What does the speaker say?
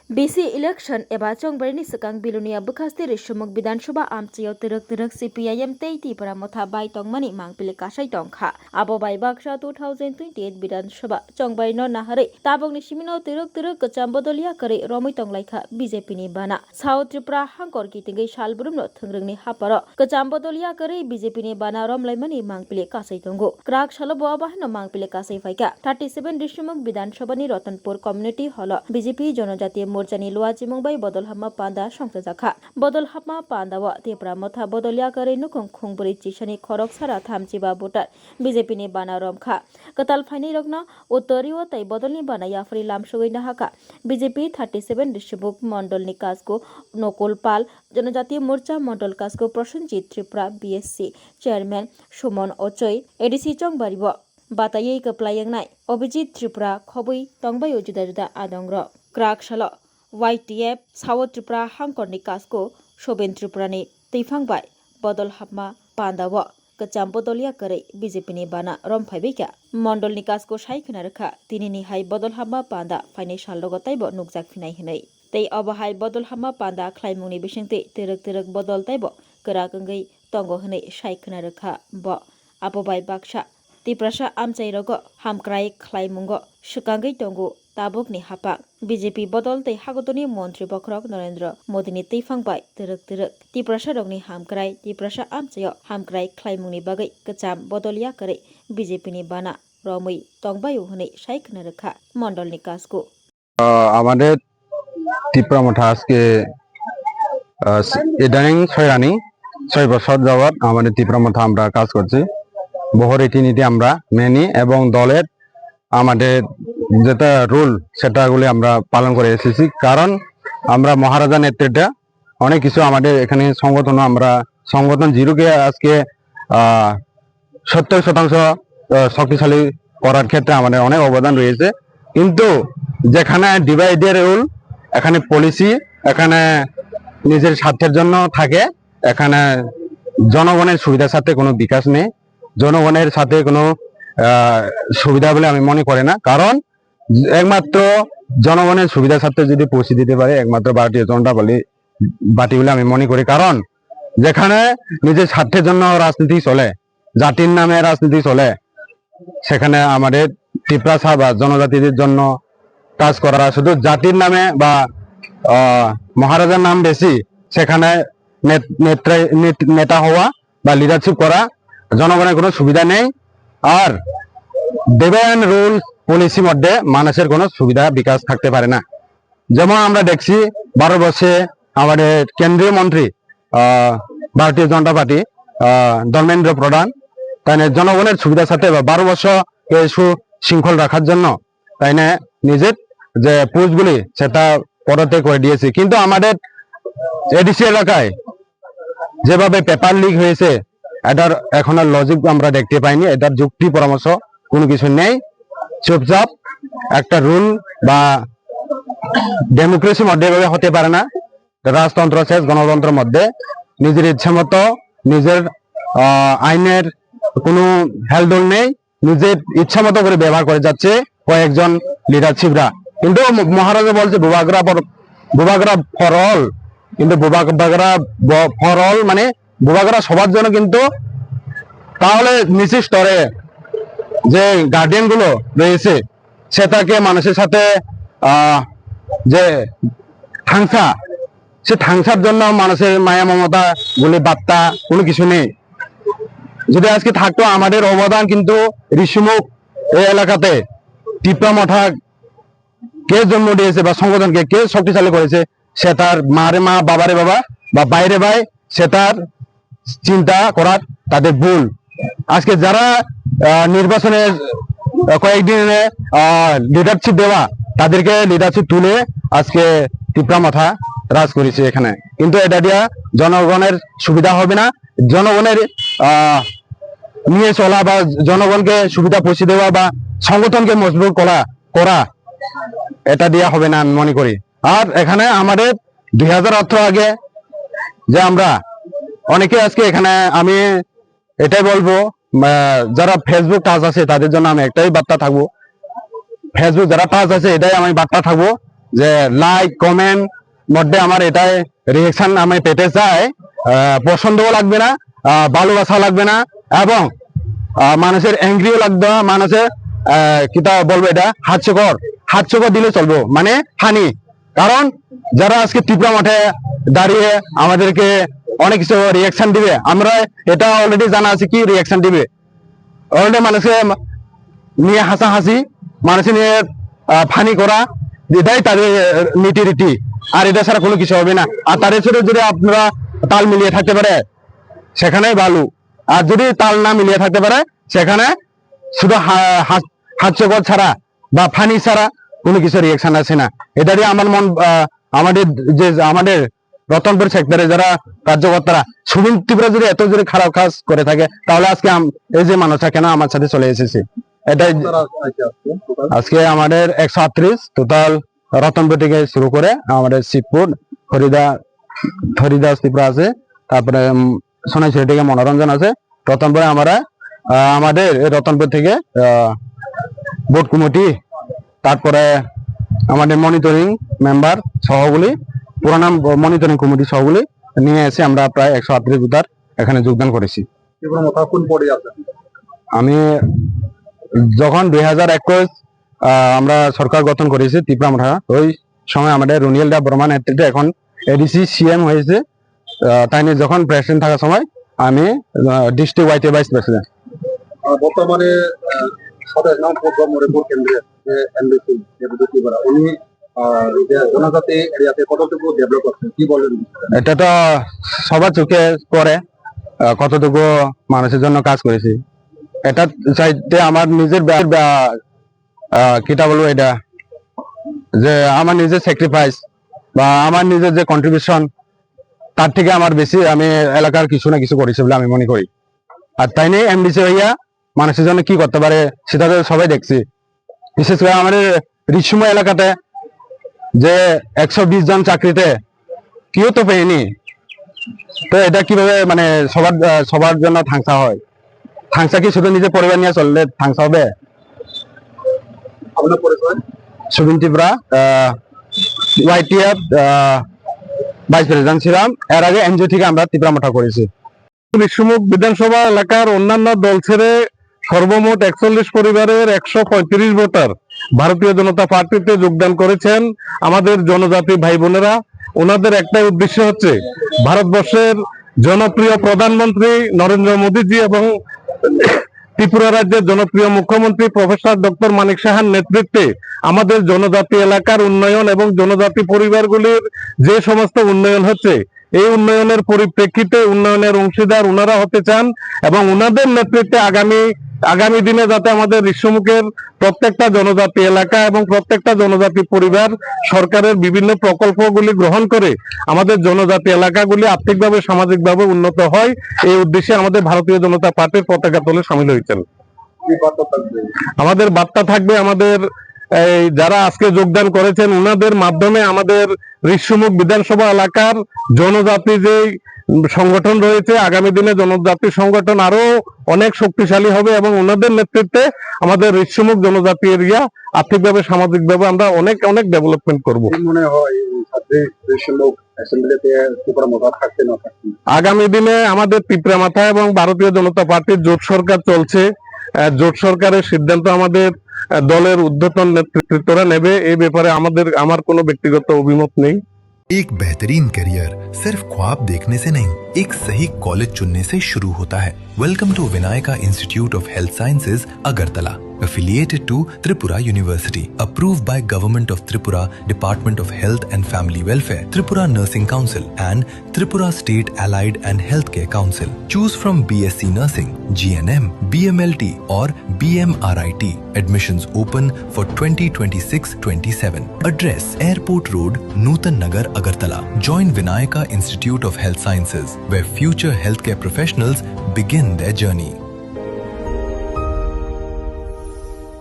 BC election eba chongbarni sakang bilunia bukhaste resumuk bidansabha amchiyo terek CPIM teiti paramotha bai tongmani mangpile kasai tongkha abo bai baksa 2028 bidansabha chongbarno nahare tabongni simino terek kacham bodolia kare romoi tonglaikha BJP ni bana South Tripura hangkor kitingai salbrumno thangrangni haparo kacham bodolia kare BJP ni bana romlaimani mangpile kasai tongo krak salobo abahno mangpile kasai faika 37 resumuk bidansabha ni Ratanpur community hall BJP jonojatiya मोर्चानि लुवाचिमुंबाई बदल हामा पांदा संसजाखा बदल हामा पांदावा तेप्रा मथा बदलिया करे नुखुं खुंबुरि चिसानि खरक सारा थामचिबा voter BJP नि बाना रमखा कताल फाइनि रगना उत्तरियो तै बदलनि बाना याफरि लामसुगै नाहाका बीजेपी 37 डिस्ट्रिक्ट मंडल नि काजको नकुल पाल जनजातीय मोर्चा मंडल काजको प्रसन्नजित त्रिपुरा बीएससी चेयरमैन सुमन अचय एडीसी चंगबारिबो बातायै कप्लायंनाय अभिजित त्रिपुरा खबै तंगबाय जुदा जुदा आदंग्र क्राक सालो YTF South Tripura hangkorni kasko Soben Tripurani teifangbai bodol hapma pandawa kacham bodolia kare BJP ni bana romphaibeika mondolni kasko saikhna rakha tinini hai bodol hapma panda financial logotaibo nukjak phinai hinai tei abahai bodol hapma panda khlaimungni bisingte terek bodol taibo karakangai tongo hinai saikhna rakha bo apobai baksa tiprasa amchairogo hamkrai khlaimungo sukangai tongo tabukni hapa BJP bodol tei hagotoni mantri bokrok Narendra Modi ni teifangbai terek tiprasa rogni hamkrai tiprasa amchayo hamkrai khlaimungni bagai kacham bodolia kare BJP ni bana romoi tongbayu hune saikhna rakha mondol ni kasko আমাদের ত্রিপুরা মঠা আজকে ইদানিং 6 বছর যাবত আমাদের ত্রিপুরা মঠা আমরা কাজ করছি বহু রীতিনীতি আমরা মেনি এবং দলের আমাদের যেটা রুল সেটাগুলি আমরা পালন করে এসেছি কারণ আমরা মহারাজা নেতৃত্বে অনেক কিছু আমাদের এখানে সংগঠন জিরোকে আজকে 70% শক্তিশালী করার ক্ষেত্রে আমাদের অনেক অবদান রয়েছে কিন্তু যেখানে ডিভাইডের রুল এখানে পলিসি এখানে নিজের স্বার্থের জন্য থাকে এখানে জনগণের সুবিধার সাথে কোনো বিকাশ নেই জনগণের সাথে কোনো সুবিধা বলে আমি মনে করি না কারণ একমাত্র জনগণের সুবিধার সাথে যদি পৌঁছে দিতে পারে একমাত্র ভারতীয় জনতা পার্টি বলে আমি মনে করি কারণ যেখানে নিজের স্বার্থের জন্য রাজনীতি চলে জাতির নামে রাজনীতি চলে সেখানে আমাদের ত্রিপুরা বা জনজাতিদের জন্য কাজ করা শুধু জাতির নামে বা মহারাজার নাম বেশি সেখানে নেতা হওয়া বা লিডারশিপ করা জনগণের কোনো সুবিধা নেই আর ডিভাইন রুল পলিসি মধ্যে মানুষের কোনো সুবিধা বিকাশ থাকতে পারে না যেমন আমরা দেখছি 12 বর্ষে আমাদের কেন্দ্রীয় মন্ত্রী ভারতীয় জনতা পার্টি ধর্মেন্দ্র প্রধান তাই জনগণের সুবিধার সাথে 12 বছর সুশৃঙ্খল রাখার জন্য তাই নিজের যে পোস্টগুলি সেটা পদত্যাগ করে দিয়েছে কিন্তু আমাদের এডিসি এলাকায় যেভাবে পেপার লিক হয়েছে এটার এখনো লজিক আমরা দেখতে পাইনি এটার যুক্তি পরামর্শ কোনো কিছু নেই চুপচাপ একটা রুল বা ডেমোক্রেসি মধ্যে এভাবে হতে পারে না রাজতন্ত্র শেষ গণতন্ত্রের মধ্যে নিজের ইচ্ছা মতো নিজের আইনের কোনো হেলদোল নেই নিজের ইচ্ছা মতো করে ব্যবহার করে যাচ্ছে কয়েকজন লিডারশিপরা কিন্তু মহারাজা বলছে বুবাগরা ফর অল কিন্তু বুবাগরা ফর অল মানে বুবাগরা সবার জন্য কিন্তু তাহলে নিচের স্তরে যে গার্ডিয়ান গুলো রয়েছে সেটাকে মানুষের সাথে যে ঠাংসা সে ঠাংসার জন্য মানুষের মায়া মমতা বলে বার্তা কোনো কিছু নেই যদি আজকে থাকতো আমাদের অবদান কিন্তু ঋষিমুখ এই এলাকাতে ত্রিপুরা মঠা কে জন্ম দিয়েছে বা সংগঠনকে কে শক্তিশালী করেছে সে তার মারে মা বাবারে বাবা বা বাইরে ভাই সে তার চিন্তা করার তাদের ভুল আজকে যারা নির্বাচনের কয়েকদিনে লিডারশিপ দেওয়া তাদেরকে লিডারশিপ তুলে আজকে ত্রিপুরা মাথা রাজ করেছে এখানে কিন্তু এটা দিয়া জনগণের সুবিধা হবে না জনগণের নিয়ে চলা বা জনগণকে সুবিধা পৌঁছে দেওয়া বা সংগঠনকে মজবুত করা এটা দিয়া হবে না আমি মনে করি আর এখানে আমাদের 2018 আগে যে আমরা অনেকে আজকে এখানে আমি এটাই বলবো যারা ফেসবুক টাচ আছে তাদের জন্য আমি একটাই বার্তা থাকবো ফেসবুক যারা টাচ আছে এটাই আমি বার্তা থাকবো যে লাইক কমেন্ট মধ্যে আমার এটাই রিয়েকশন আমি পেতে চাই, পছন্দও লাগবে না, ভালোবাসা লাগবে না, এবং মানুষের অ্যাংগ্রিও লাগবে না, মানুষের কিতা বলবো এটা হাস্যকর দিলে চলবো, মানে হানি। কারণ যারা আজকে ত্রিপুরা মাঠে দাঁড়িয়ে আমাদেরকে অনেক কিছু রিয়াকশন দিবে, আমরা এটা অলরেডি জানা আছে কি রিয়াকশন দিবে। অলরেডি মানুষকে নিয়ে হাসাহাসি, মানুষের নিয়ে ফানি করা, এটাই তাদের নীতি রীতি, আর এটা ছাড়া কোনো কিছু হবে না। আর তাদের সাথে যদি আপনারা তাল মিলিয়ে থাকতে পারে সেখানে ভালো, আর যদি তাল না মিলিয়ে থাকতে পারে সেখানে শুধু হাস্যকর ছাড়া বা ফানি ছাড়া কোনো কিছু রিয়াকশন আছে না। এটা দিয়ে আমার মন, আমাদের রতনপুর সেক্টরে যারা কার্যকর্তারা শুভেন ত্রিপুরা যদি এত যদি খারাপ কাজ করে থাকে, তাহলে আজকে এই যে মানুষটা কেন আমার সাথে চলে এসেছে। এটাই আজকে আমাদের 138 টোটাল, রতনপুর থেকে শুরু করে আমাদের শিবপুর, হরিদাস ত্রিপুরা আছে, তারপরে সোনাইছড়ি থেকে মনোরঞ্জন আছে, রতনপুরে আমাদের রতনপুর থেকে বোর্ড কমিটি, তারপরে আমাদের মনিটরিং মেম্বার সহগুলি, পুরানা মনিটরিং কমিটি সহগুলি নিয়ে এসে আমরা প্রায় 138 জুতার এখানে যোগদান করেছি। আমি যখন 2021 আমরা সরকার গঠন করেছি ত্রিপুরা মাঠা, ওই সময় আমাদের রুনিয়াল দা বর্মা নেতৃত্বে এখন এডিসি সিএম হয়েছে, তাই নিয়ে যখন প্রেসিডেন্ট থাকার সময় আমি ডিস্ট্রিক্ট ওয়াইটি ভাইস প্রেসিডেন্ট। বর্তমানে কেন্দ্রের যে এমডিসি উনি জনজাতি এরিয়াতে কতটুকু ডেভেলপ করছে কি বলেন? এটা তো সবার চোখে পড়ে কতটুকু মানুষের জন্য কাজ করেছি। এটা চাইতে আমার নিজের কিটা বলবো, এটা যে আমার নিজের স্যাক্রিফাইস বা আমার নিজের যে কন্ট্রিবিউশন, তার থেকে আমার বেশি আমি এলাকার কিছু না কিছু করেছি বলে আমি মনে করি। আর তাই নিয়ে এমডিসি হইয়া মানুষের জন্য কি করতে পারে সেটা তো সবাই দেখছি। বিশেষ করে আমাদের রিসময় এলাকাতে যে 120 জন চাকরিতে কেউ তো পেয়নি, তো এটা কিভাবে মানে সবার জন্য থাংসা হয়? থাংসা কি শুধু নিজের পরিবার নিয়ে চললে থাংসা হবে? Shuven Tripura, YTF vice president ছিলাম, এর আগে এনজিও থেকে আমরা ত্রিপুরা মাঠা করেছি। ঋষিমুখ বিধানসভা এলাকার অন্যান্য দল ছেড়ে সর্বমোট 41 পরিবারের 135 ভোটার ভারতীয় জনতা পার্টিতে যোগদান করেছেন আমাদের জনজাতি ভাই বোনেরা। ওনাদের একটাই উদ্দেশ্য হচ্ছে ভারতবর্ষের জনপ্রিয় প্রধানমন্ত্রী নরেন্দ্র মোদীজি এবং ত্রিপুরা রাজ্যের জনপ্রিয় মুখ্যমন্ত্রী প্রফেসর ডক্টর মানিক সাহার নেতৃত্বে আমাদের জনজাতি এলাকার উন্নয়ন এবং জনজাতি পরিবারগুলির যে সমস্ত উন্নয়ন হচ্ছে, এই উন্নয়নের পরিপ্রেক্ষিতে উন্নয়নের অংশীদার ওনারা হতে চান এবং ওনাদের নেতৃত্বে আগামী দিনে যাতে আমাদের ঋষিমুখের প্রত্যেকটা জনজাতি এলাকা এবং প্রত্যেকটা জনজাতি পরিবার সরকারের বিভিন্ন প্রকল্পগুলি গ্রহণ করে আমাদের জনজাতি এলাকাগুলি আর্থিকভাবে সামাজিকভাবে উন্নত হয়, এই উদ্দেশ্যে আমাদের ভারতীয় জনতা পার্টির পতাকা তলে সামিল হয়েছেন। আমাদের বার্তা থাকবে, আমাদের যারা আজকে যোগদান করেছেন ওনাদের মাধ্যমে আমাদের ঋষিমুখ বিধানসভা এলাকার জনজাতি যে সংগঠন রয়েছে, আগামী দিনে জনজাতি সংগঠন আরো অনেক শক্তিশালী হবে এবং ওনাদের নেতৃত্বে আমাদের ঋষিমুখ জনজাতি এরিয়া আর্থিকভাবে সামাজিকভাবে আমরা অনেক অনেক ডেভেলপমেন্ট করব। মনে হয় আগামী দিনে আমাদের ত্রিপুরা মাথা এবং ভারতীয় জনতা পার্টির জোট সরকার চলছে, জোট সরকারের সিদ্ধান্ত আমাদের দলের ঊর্ধ্বতন নেতৃত্বরা নেবে, এই ব্যাপারে আমার কোনো ব্যক্তিগত অভিমত নেই। एक बेहतरीन करियर सिर्फ ख्वाब देखने से नहीं, एक सही कॉलेज चुनने से शुरू होता है। Welcome to Vinayaka institute of health sciences Agartala, affiliated to Tripura University, approved by Government of Tripura, Department of Health and Family Welfare, Tripura Nursing Council and Tripura State Allied and Healthcare Council. Choose from BSc Nursing, GNM, BMLT or BMRIT. Admissions open for 2026-27. Address: Airport Road, Nutan Nagar, Agartala. Join Vinayaka Institute of Health Sciences, where future healthcare professionals begin their journey.